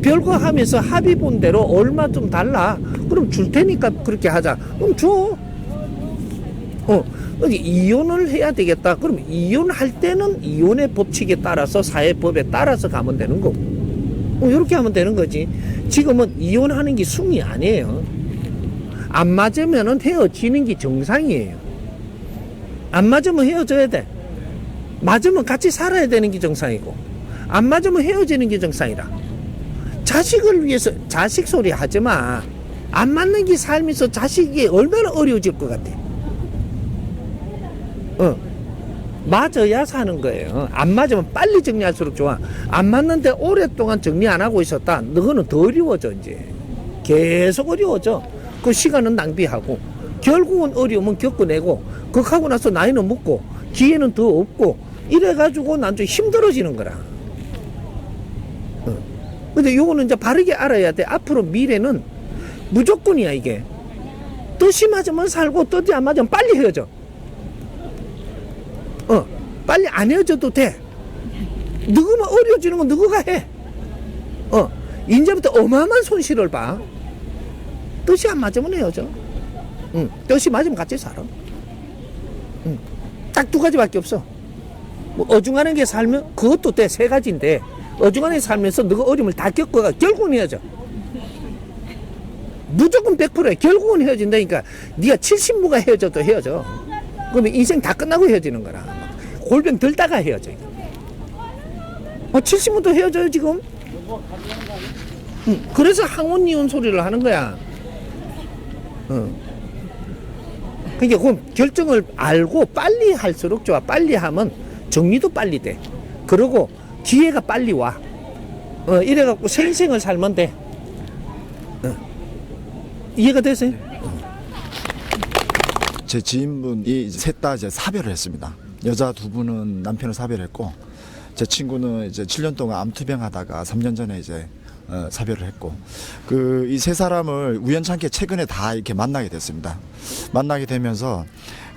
[SPEAKER 1] 별거 하면서 합의 본 대로 얼마 좀 달라. 그럼 줄 테니까 그렇게 하자. 그럼 줘. 이혼을 해야 되겠다. 그럼 이혼할 때는 이혼의 법칙에 따라서 사회법에 따라서 가면 되는 거고. 이렇게 하면 되는 거지. 지금은 이혼하는 게 숭이 아니에요. 안 맞으면은 헤어지는 게 정상이에요. 안 맞으면 헤어져야 돼. 맞으면 같이 살아야 되는 게 정상이고, 안 맞으면 헤어지는 게 정상이라. 자식을 위해서 자식 소리 하지 마. 안 맞는 게 살면서 자식이 얼마나 어려워질 것 같아. 맞아야 사는 거예요. 안 맞으면 빨리 정리할수록 좋아. 안 맞는데 오랫동안 정리 안 하고 있었다. 너는 더 어려워져. 이제 계속 어려워져. 그 시간은 낭비하고 결국은 어려우면 겪어내고, 그하고 나서 나이는 먹고 기회는 더 없고 이래가지고 나중에 힘들어지는 거라. 근데 요거는 이제 바르게 알아야 돼. 앞으로 미래는 무조건이야. 이게 뜻이 맞으면 살고 뜻이 안 맞으면 빨리 헤어져. 빨리 안 헤어져도 돼. 누구만 어려워지는 건 누구가 해. 이제부터 어마어마한 손실을 봐. 뜻이 안 맞으면 헤어져. 뜻이 맞으면 같이 살아. 딱 두 가지밖에 없어. 뭐 어중간한 게 살면 그것도 돼. 세 가지인데 어중간하게 살면서 너가 어려움을 다 겪어가 결국은 헤어져. 무조건 100%야. 결국은 헤어진다니까. 네가 70무가 헤어져도 헤어져. 그러면 인생 다 끝나고 헤어지는 거라. 골병 들다가 헤어져. 70무도 헤어져요 지금. 그래서 항원이혼 소리를 하는 거야. 그러니까 그 결정을 알고 빨리 할수록 좋아. 빨리 하면 정리도 빨리 돼. 그리고 기회가 빨리 와. 이래갖고 생생을 살면 돼. 이해가 되세요?
[SPEAKER 4] 제 지인분이 셋 다 이제 사별을 했습니다. 여자 두 분은 남편을 사별했고, 제 친구는 이제 7년 동안 암투병 하다가 3년 전에 이제 사별을 했고, 이 세 사람을 우연찮게 최근에 다 이렇게 만나게 됐습니다. 만나게 되면서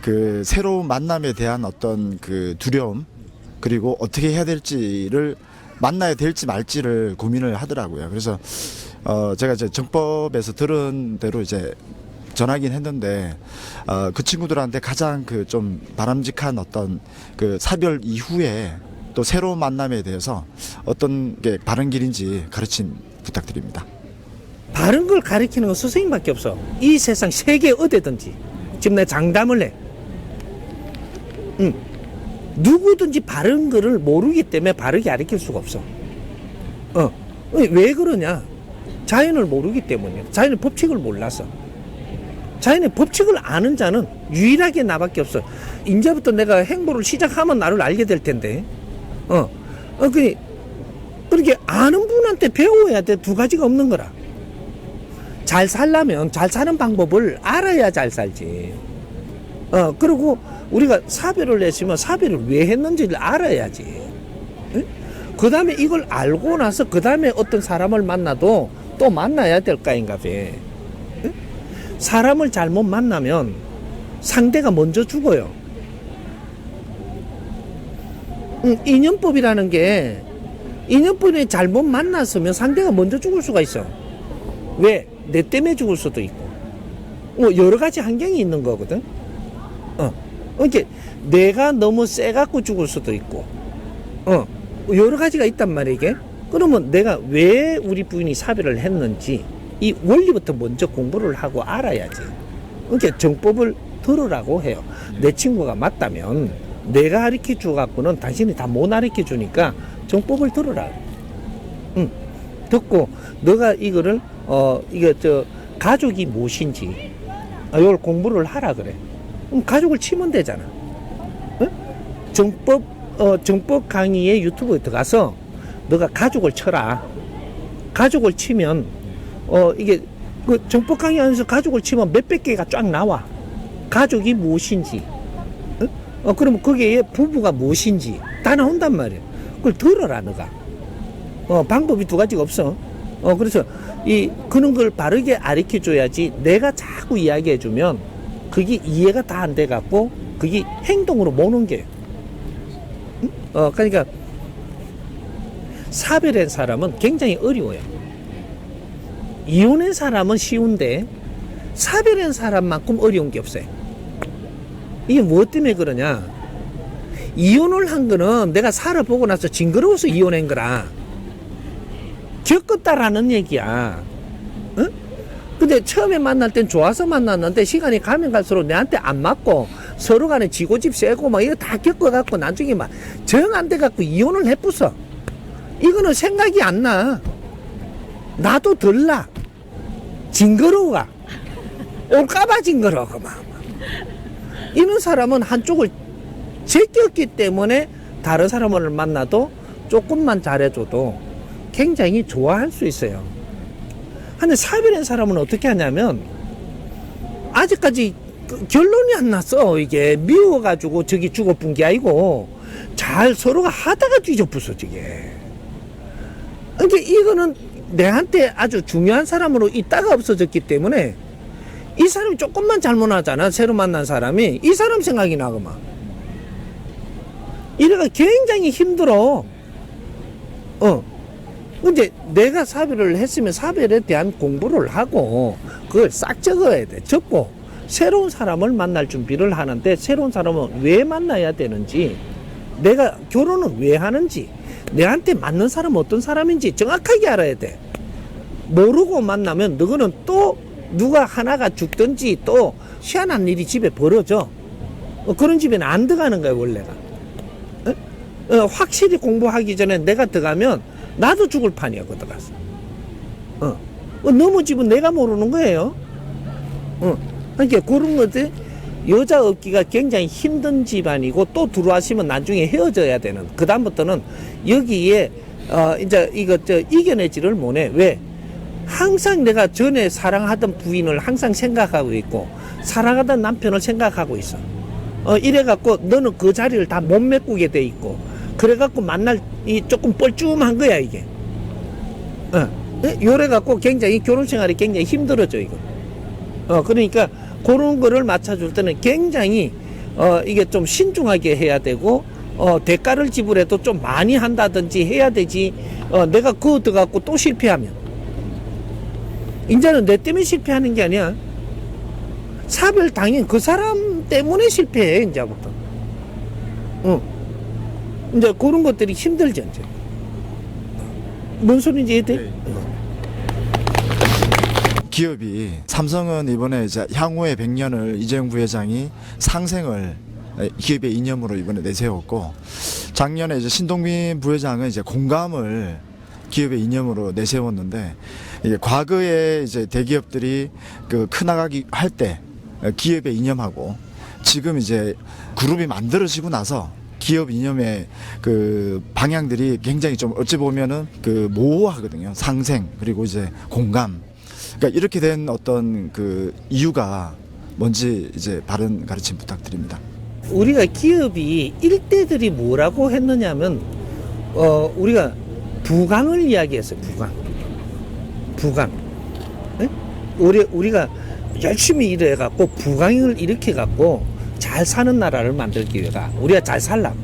[SPEAKER 4] 그 새로운 만남에 대한 어떤 그 두려움, 그리고 어떻게 해야 될지를, 만나야 될지 말지를 고민을 하더라고요. 그래서 제가 이제 정법에서 들은 대로 이제 전하긴 했는데, 그 친구들한테 가장 그 좀 바람직한 어떤 그 사별 이후에 또 새로운 만남에 대해서 어떤 게 바른 길인지 가르침 부탁드립니다.
[SPEAKER 1] 바른 걸 가르치는 건 선생님밖에 없어. 이 세상 세계 어디든지. 지금 내가 장담을 해. 누구든지 바른 거를 모르기 때문에 바르게 가르칠 수가 없어. 왜 그러냐? 자연을 모르기 때문이야. 자연의 법칙을 몰라서. 자연의 법칙을 아는 자는 유일하게 나밖에 없어. 이제부터 내가 행보를 시작하면 나를 알게 될 텐데. 그렇게 아는 분한테 배워야 돼. 두 가지가 없는 거라. 잘 살려면 잘 사는 방법을 알아야 잘 살지. 그리고 우리가 사별을 했으면 사별을 왜 했는지를 알아야지. 그 다음에 이걸 알고 나서 그 다음에 어떤 사람을 만나도 또 만나야 될 까인가 봐. 사람을 잘못 만나면 상대가 먼저 죽어요. 인연법이라는 게 인연법에 잘못 만났으면 상대가 먼저 죽을 수가 있어. 왜? 내 때문에 죽을 수도 있고. 여러 가지 환경이 있는 거거든. 그러니까 내가 너무 세갖고 죽을 수도 있고. 여러 가지가 있단 말이야, 이게. 그러면 내가 왜 우리 부인이 사별을 했는지 이 원리부터 먼저 공부를 하고 알아야지. 그러니까 정법을 들으라고 해요. 내 친구가 맞다면 내가 가르쳐 주갖고는 당신이 다 못 가르쳐 주니까 정법을 들으라. 듣고 너가 이거를 가족이 무엇인지 이걸 공부를 하라 그래. 그럼 가족을 치면 되잖아. 정법 강의에 유튜브에 들어가서 너가 가족을 쳐라. 가족을 치면 이게 그 정법 강의하면서 가족을 치면 몇백 개가 쫙 나와. 가족이 무엇인지. 그러면 거기에 부부가 무엇인지 다 나온단 말이야. 그걸 들어라 너가. 방법이 두 가지가 없어. 그래서 그런 걸 바르게 가르쳐 줘야지. 내가 자꾸 이야기해 주면 그게 이해가 다 안 돼 갖고 그게 행동으로 못 옮겨요. 그러니까 사별한 사람은 굉장히 어려워요. 이혼한 사람은 쉬운데 사별한 사람만큼 어려운 게 없어요. 이게 무엇 때문에 그러냐? 이혼을 한 거는 내가 살아보고 나서 징그러워서 이혼한 거라. 겪었다라는 얘기야. 근데 처음에 만날 땐 좋아서 만났는데 시간이 가면 갈수록 내한테 안 맞고 서로 간에 지고집 세고 막 이거 다 겪어갖고 나중에 막 정 안 돼갖고 이혼을 해부숴. 이거는 생각이 안 나. 나도 덜 나. 징그러워. 올까봐 징그러워. 이런 사람은 한쪽을 제꼈기 때문에 다른 사람을 만나도 조금만 잘해줘도 굉장히 좋아할 수 있어요. 근데 사별한 사람은 어떻게 하냐면 아직까지 결론이 안 났어. 이게 미워가지고 저기 죽어뿐 게 아니고 잘 서로가 하다가 뒤져부숴 저게. 그러니까 이거는 내한테 아주 중요한 사람으로 있다가 없어졌기 때문에 이 사람이 조금만 잘못하잖아. 새로 만난 사람이 이 사람 생각이 나고만. 이래가 굉장히 힘들어. 근데 내가 사별을 했으면 사별에 대한 공부를 하고 그걸 싹 적어야 돼. 적고 새로운 사람을 만날 준비를 하는데 새로운 사람은 왜 만나야 되는지, 내가 결혼을 왜 하는지, 내한테 맞는 사람은 어떤 사람인지 정확하게 알아야 돼. 모르고 만나면 너는 또 누가 하나가 죽든지 또 희한한 일이 집에 벌어져. 그런 집에는 안 들어가는 거야 원래가. 확실히 공부하기 전에 내가 들어가면 나도 죽을 판이야 그 들어가서. 넘어지면 내가 모르는 거예요. 그러니까 그런 것들 여자 얻기가 굉장히 힘든 집안이고 또 들어와시면 나중에 헤어져야 되는. 그 다음부터는 여기에 이제 이겨내지를 못해. 왜? 항상 내가 전에 사랑하던 부인을 항상 생각하고 있고 사랑하던 남편을 생각하고 있어. 이래갖고 너는 그 자리를 다 못 메꾸게 돼 있고 그래갖고 만날 조금 뻘쭘한 거야 이게. 요래갖고 굉장히 결혼 생활이 굉장히 힘들어져 이거. 그러니까 그런 거를 맞춰줄 때는 굉장히 이게 좀 신중하게 해야 되고 대가를 지불해도 좀 많이 한다든지 해야 되지. 내가 그거 들어갖고 또 실패하면 이제는 내 때문에 실패하는 게 아니야. 사별 당연 그 사람 때문에 실패해 이제부터. 이제 그런 것들이 힘들지 이제. 뭔 소리인지 이해돼?
[SPEAKER 4] 기업이 삼성은 이번에 이제 향후의 100년을 이재용 부회장이 상생을 기업의 이념으로 이번에 내세웠고, 작년에 이제 신동빈 부회장은 이제 공감을 기업의 이념으로 내세웠는데, 이게 과거에 이제 대기업들이 그 크나가기 할 때 기업의 이념하고 지금 이제 그룹이 만들어지고 나서 기업 이념의 그 방향들이 굉장히 좀 어찌 보면은 그 모호하거든요. 상생 그리고 이제 공감. 그러니까 이렇게 된 어떤 그 이유가 뭔지 이제 바른 가르침 부탁드립니다.
[SPEAKER 1] 우리가 기업이 일대들이 뭐라고 했느냐면 우리가 부강을 이야기했어요. 부강. 네? 우리가 열심히 일해갖고 부강을 일으켜갖고 잘 사는 나라를 만들기 위해가 우리가 잘 살라고.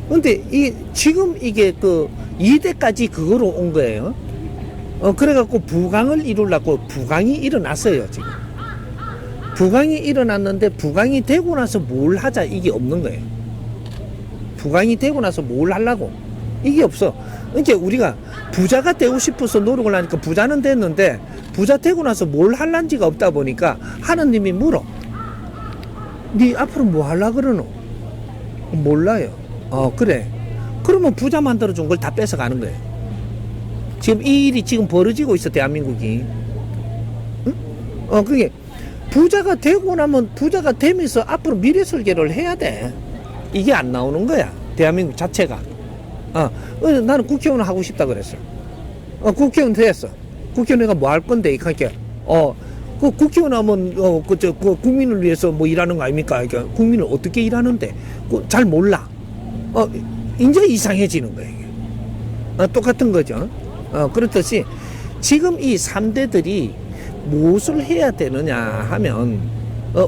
[SPEAKER 1] 근데 지금 이게 그 2대까지 그거로 온 거예요. 그래갖고 부강을 이루려고 부강이 일어났어요, 지금. 부강이 일어났는데 부강이 되고 나서 뭘 하자 이게 없는 거예요. 부강이 되고 나서 뭘 하려고 이게 없어. 그러니까 우리가 부자가 되고 싶어서 노력을 하니까 부자는 됐는데 부자 되고 나서 뭘 할란지가 없다 보니까 하느님이 물어. 네 앞으로 뭐 하려 그러노? 몰라요. 그래. 그러면 부자 만들어준 걸 다 뺏어가는 거예요. 지금 이 일이 지금 벌어지고 있어, 대한민국이. 응? 그게 부자가 되고 나면 부자가 되면서 앞으로 미래 설계를 해야 돼. 이게 안 나오는 거야, 대한민국 자체가. 나는 국회의원 하고 싶다 그랬어. 국회의원 됐어. 국회의원 내가 뭐 할 건데, 이렇게. 그 국회의원 하면, 국민을 위해서 뭐 일하는 거 아닙니까? 그러니까 국민을 어떻게 일하는데, 잘 몰라. 이제 이상해지는 거예요, 이게. 똑같은 거죠. 그렇듯이 지금 이 3대들이 무엇을 해야 되느냐 하면,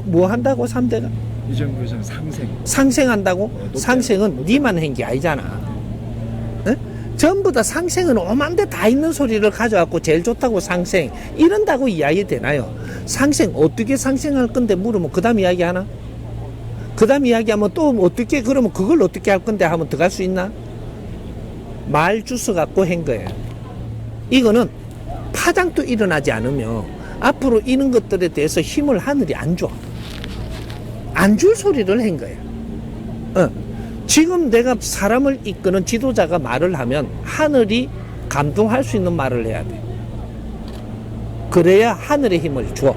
[SPEAKER 1] 뭐 한다고 3대가?
[SPEAKER 4] 이정부 회장
[SPEAKER 1] 상생한다고? 상생은 니만 한 게 아니잖아. 에? 전부 다 상생은 오만데 다 있는 소리를 가져갖고 제일 좋다고 상생 이런다고 이야기 되나요? 상생 어떻게 상생할 건데 물으면 그 다음 이야기 하나? 그 다음 이야기하면 또 어떻게 그러면 그걸 어떻게 할 건데 하면 들어갈 수 있나? 말 주워 갖고 한 거예요. 이거는 파장도 일어나지 않으며 앞으로 이런 것들에 대해서 힘을 하늘이 안 줘. 안 줄 소리를 한 거야. 지금 내가 사람을 이끄는 지도자가 말을 하면 하늘이 감동할 수 있는 말을 해야 돼. 그래야 하늘의 힘을 줘.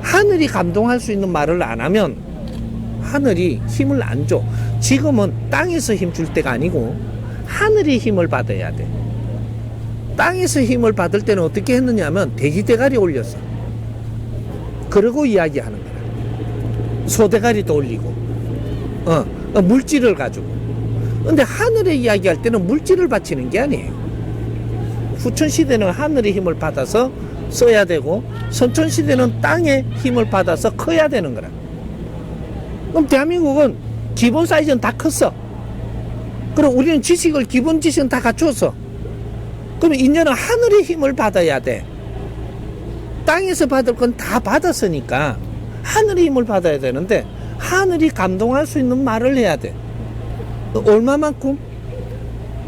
[SPEAKER 1] 하늘이 감동할 수 있는 말을 안 하면 하늘이 힘을 안 줘. 지금은 땅에서 힘 줄 때가 아니고 하늘의 힘을 받아야 돼. 땅에서 힘을 받을 때는 어떻게 했느냐 하면 대기대가리 올렸어. 그러고 이야기하는 거야. 소대가리도 올리고 물질을 가지고. 근데 하늘에 이야기할 때는 물질을 바치는 게 아니에요. 후천시대는 하늘의 힘을 받아서 써야 되고 선천시대는 땅의 힘을 받아서 커야 되는 거라. 그럼 대한민국은 기본 사이즈는 다 컸어. 그럼 우리는 지식을 기본 지식은 다 갖추었어. 그럼 이제는 하늘의 힘을 받아야 돼. 땅에서 받을 건 다 받았으니까 하늘의 힘을 받아야 되는데 하늘이 감동할 수 있는 말을 해야 돼. 얼마만큼?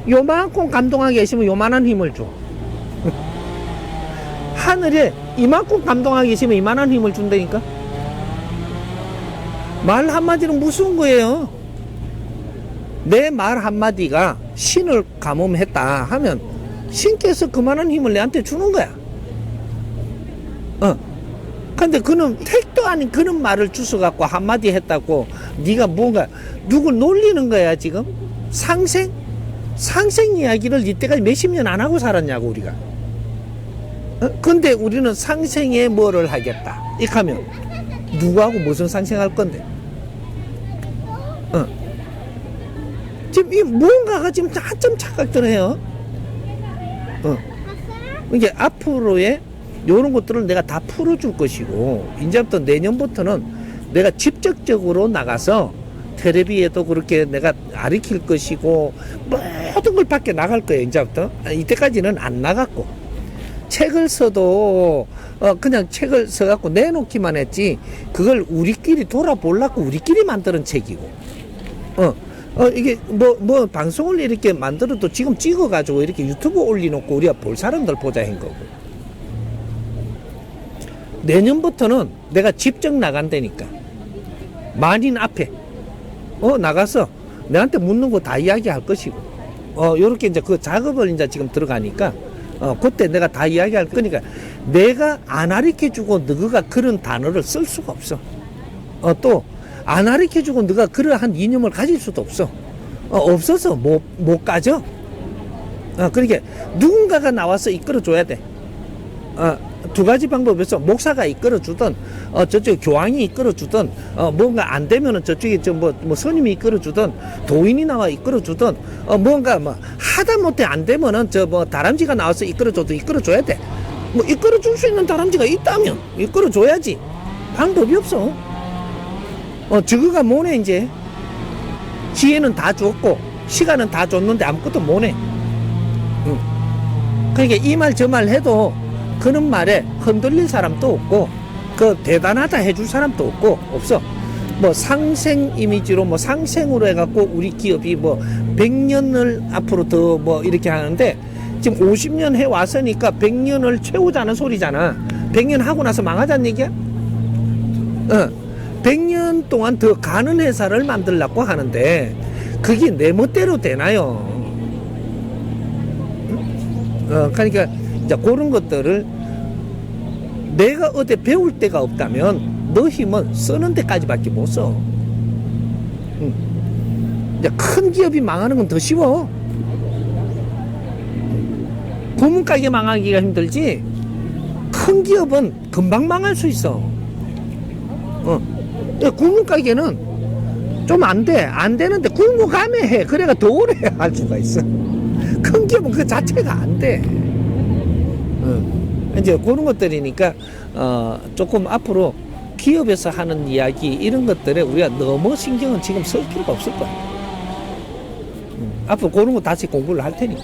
[SPEAKER 1] 요만큼 감동하게 계시면 요만한 힘을 줘. 하늘에 이만큼 감동하게 계시면 이만한 힘을 준다니까. 말 한마디는 무서운 거예요. 내 말 한마디가 신을 가뭄했다 하면 신께서 그만한 힘을 내한테 주는 거야. 근데 그는 택도 아닌 그런 말을 주워갖고 한마디 했다고 네가 뭔가 누굴 놀리는 거야 지금? 상생 이야기를 이때까지 몇십 년 안 하고 살았냐고 우리가. 근데 우리는 상생에 뭐를 하겠다 이렇게 하면 누구하고 무슨 상생할 건데? 지금 이 뭔가가 지금 한참 착각들어요. 이게 앞으로의 이런 것들을 내가 다 풀어줄 것이고 이제부터 내년부터는 내가 직접적으로 나가서 텔레비에도 그렇게 내가 가르칠 것이고 모든 걸 밖에 나갈 거예요. 이제부터. 이때까지는 안 나갔고 책을 써도 그냥 책을 써갖고 내놓기만 했지 그걸 우리끼리 돌아보려고 우리끼리 만드는 책이고 이게 뭐 방송을 이렇게 만들어도 지금 찍어가지고 이렇게 유튜브 올려놓고 우리가 볼 사람들 보자 한 거고 내년부터는 내가 직접 나간다니까. 만인 앞에 나가서 내한테 묻는 거 다 이야기할 것이고 요렇게 이제 그 작업을 이제 지금 들어가니까 그때 내가 다 이야기할 거니까 내가 안 가르쳐주고 너가 그런 단어를 쓸 수가 없어. 또 안 가르쳐주고 너가 그러한 이념을 가질 수도 없어. 없어서 못 가져. 그러니까 누군가가 나와서 이끌어줘야 돼. 두 가지 방법에서 목사가 이끌어주든 저쪽 교황이 이끌어주든 뭔가 안 되면은 저쪽에 뭐 스님이 이끌어주든 도인이 나와 이끌어주든 뭔가 뭐 하다 못해 안 되면은 저 뭐 다람쥐가 나와서 이끌어줘도 이끌어줘야 돼. 뭐 이끌어줄 수 있는 다람쥐가 있다면 이끌어줘야지. 방법이 없어. 저거가 뭐네 이제. 지혜는 다 줬고 시간은 다 줬는데 아무것도 못해. 그러니까 이 말 저 말 해도 그런 말에 흔들릴 사람도 없고 그 대단하다 해줄 사람도 없어. 뭐 상생 이미지로 뭐 상생으로 해갖고 우리 기업이 뭐 100년을 앞으로 더 뭐 이렇게 하는데 지금 50년 해 왔으니까 100년을 채우자는 소리잖아. 100년 하고 나서 망하자는 얘기야? 100년 동안 더 가는 회사를 만들려고 하는데 그게 내 멋대로 되나요? 그러니까 이제 그런 것들을 내가 어디 배울 데가 없다면 너 힘은 쓰는 데까지밖에 못 써. 이제 큰 기업이 망하는 건 더 쉬워. 구멍가게 망하기가 힘들지 큰 기업은 금방 망할 수 있어. 구멍가게는 좀 안 되는데 굶고 가면 해. 그래가 더 오래 할 수가 있어. 큰 기업은 그 자체가 안 돼. 이제 그런 것들이니까 조금 앞으로 기업에서 하는 이야기 이런 것들에 우리가 너무 신경은 지금 쓸 필요가 없을 거야. 앞으로 그런 거 다시 공부를 할 테니까.